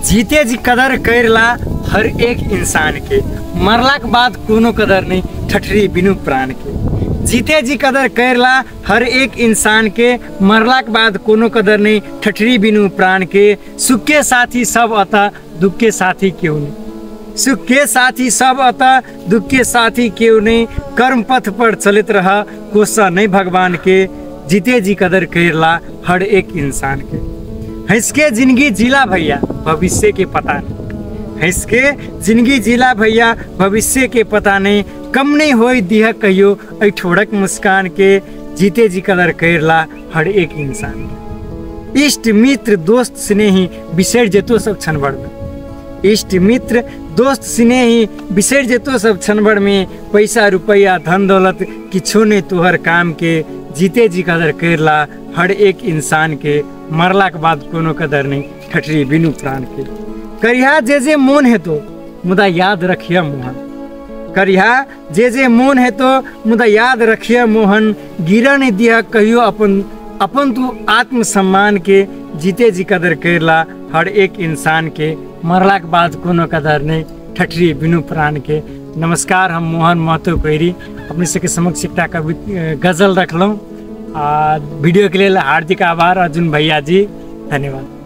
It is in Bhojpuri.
जीते जी कदर करला हर एक इंसान के, मरला के बाद कोनो कदर नहीं ठठरी बिनु प्राण के। जीते जी कदर करला हर एक इंसान के, मरला के बाद कोनो कदर नहीं ठठरी बिनु प्राण के। सुख के साथी सब अता दुख के साथी क्यों नहीं, सुख के साथी सब अता दुख के साथी क्यों नहीं। कर्म पथ पर चलित रहा कोसा नहीं भगवान के, जीते जी कदर करला हर एक इंसान के। हंस के जिंदगी जिला भैया भविष्य के पता नहीं, हंस के जिंदगी जिला भैया भविष्य के पता नहीं। कम नहीं होई दिया कहियो ऐठोड़क मुस्कान के, जीते जी कदर करला हर एक इंसान के। इष्ट मित्र दोस्त स्नेही बिसर जेतो सब क्षण भर में, इष्ट मित्र दोस्त स्नेही बिसर जेतो सब क्षण भर में। पैसा रुपया धन दौलत किछो नहीं तोहर काम के, जीते जी कदर करला हर एक इंसान के। मरला के बाद कोनो कदर नहीं ठठरी बिनु प्राण के। करिहा जे मोन है तो मुदा याद रखिया मोहन, करिहा जे मोन है तो मुदा याद रखिया मोहन। गिरा नहीं दिया कहियो अपन तू आत्मसम्मान के, जीते जी कदर करला हर एक इंसान के। मरला के बाद कोनो कदर नहीं ठठरी बिनु प्राण के। नमस्कार, हम मोहन महतो कोइरी अपने सबके समक्ष एकटा गजल रखलौं। वीडियो के लिए हार्दिक आभार अर्जुन भैया जी, धन्यवाद।